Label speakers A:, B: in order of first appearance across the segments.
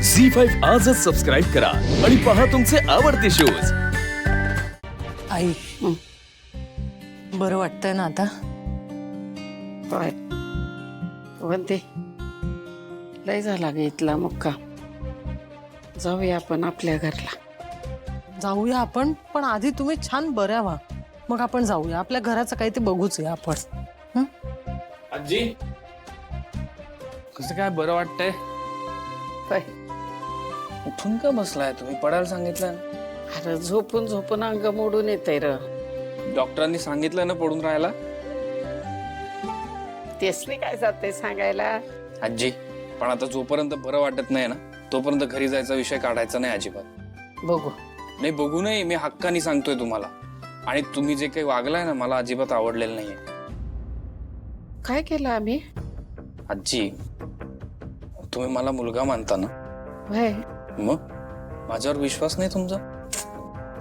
A: झी5 आजच सबस्क्राईब करा आणि पहा तुमचे आवडते शोज।
B: आई बरं वाटतंय ना आता?
C: होय वंदे लय झाला ग इथला मुक्का। जाऊया आपण आपल्या घरला।
B: जाऊया आपण, पण आधी तुम्ही छान बऱ्या व्हा, मग आपण जाऊया। आपल्या घराचं काही ते बघूच या आपण।
D: आजी कसं काय बरं वाटतंय?
C: होय
D: उठून का बसलाय तुम्ही? पडायला सांगितलं?
C: अरे झोपून झोपून अंग मोडून येतंय र।
D: डॉक्टरांनी सांगितलं ना पडून राहायला?
C: तेच नाही काय जाते सांगायला।
D: आजी पण आता जोपर्यंत बरं वाटत नाही ना तोपर्यंत घरी जायचा विषय काढायचा नाही अजिबात।
C: बघू
D: नाही बघू नाही, मी हक्कानी सांगतोय तुम्हाला। आणि तुम्ही जे काही वागलाय ना मला अजिबात आवडलेलं नाहीये।
C: काय केलं आम्ही?
D: आजी तुम्ही मला मुलगा मानता ना?
C: होय
D: मग माझ्यावर विश्वास नाही तुमचा?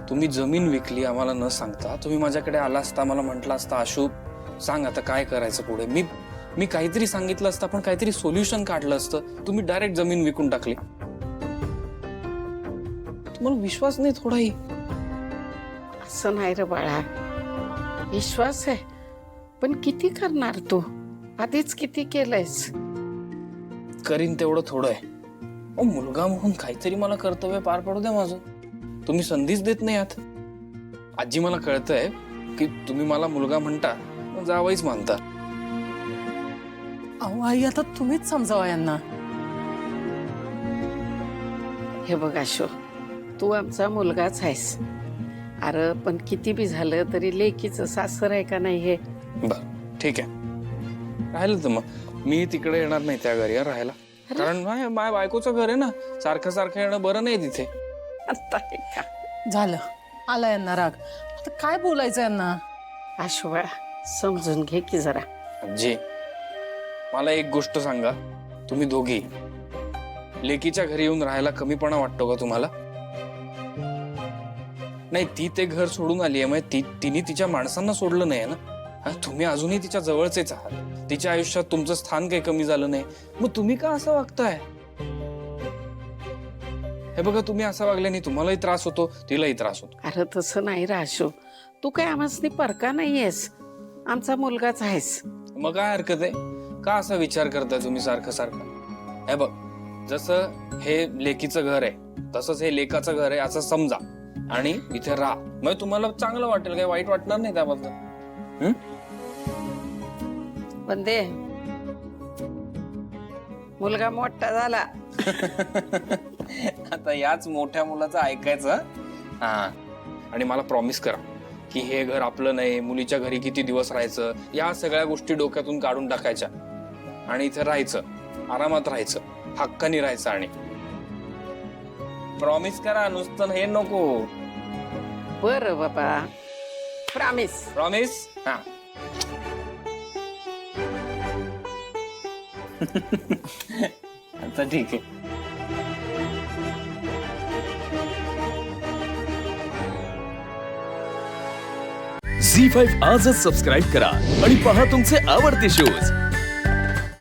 D: तुम्ही जमीन विकली आम्हाला न सांगता। तुम्ही माझ्याकडे आला असता, मला म्हटलं असता आशू सांग आता काय करायचं पुढे। मी काहीतरी सांगितलं असतं, पण काहीतरी सोल्युशन काढलं असतं। तुम्ही डायरेक्ट जमीन विकून टाकली। तुम्हाला विश्वास नाही थोडाही?
C: असं नाही रे बाळा, विश्वास आहे पण किती करणार तू? आधीच किती केलंयस।
D: करीन तेवढं थोडं आहे। मुलगा म्हणून काहीतरी मला कर्तव्य पार पडू द्या माझं। तुम्ही संधीच देत नाही आहात। आजी मला कळतंय की तुम्ही मला मुलगा म्हणता, जावईच मानता।
B: अहो आई आता तुम्हीच समजावा यांना।
C: हे बघ आशो, तू आमचा मुलगाच आहेस। अरे पण किती बी झालं तरी लेकीचं सासर आहे का नाही हे?
D: बर ठीक आहे, राहिलं तर मग मी तिकडे येणार नाही त्या घरी राहायला। कारण माझ्या बायकोचं घर आहे ना, सारखं सारखं येणं बरं नाही तिथे।
C: आता हे का
B: झालं, आला यांना राग। आता काय बोलायचं यांना?
C: आशो बाळा समजून घे की जरा।
D: आजी मला एक गोष्ट सांगा, तुम्ही दोघी लेकीच्या घरी येऊन राहायला कमीपणा वाटतो का तुम्हाला? नाही ती ते घर सोडून आली आहे, मग तिने तिच्या माणसांना सोडलं नाही ना? तुम्ही अजूनही तिच्या जवळचेच आहात। तिच्या आयुष्यात तुमचं स्थान काही कमी झालं नाही, मग तुम्ही का असं वागताय? हे बघा तुम्ही असं वागल्याने तुम्हालाही त्रास होतो, तिलाही त्रास होतो।
C: अरे तसं नाही राशो, तू काय आम्हासनी परका नाहीयेस, आमचा मुलगाच आहेस।
D: मग काय हरकत आहे? का असा विचार करताय तुम्ही सारखं सारखं? हे बघ जसं हे लेकीचं घर आहे तसंच हे लेकाचं घर आहे असं समजा आणि इथे राहा, मग तुम्हाला चांगलं वाटेल, काही वाईट वाटणार नाही त्याबद्दल।
C: वंदे मुलगा मोठा झाला।
D: आता याच मोठ्या मुलाचं ऐकायचं हा। आणि मला प्रॉमिस करा की हे घर आपलं नाही, मुलीच्या घरी किती दिवस राहायचं या सगळ्या गोष्टी डोक्यातून काढून टाकायच्या आणि इथे राहायचं, आरामात राहायचं, हक्कानी राहायचं। आणि प्रॉमिस करा, नुसतं हे नको।
C: बर बाबा प्रॉमिस।
D: प्रॉमिस हा। आता ठीक आहे।
A: झी5 आजच सबस्क्राईब करा आणि पहा तुमचे आवडते शोज।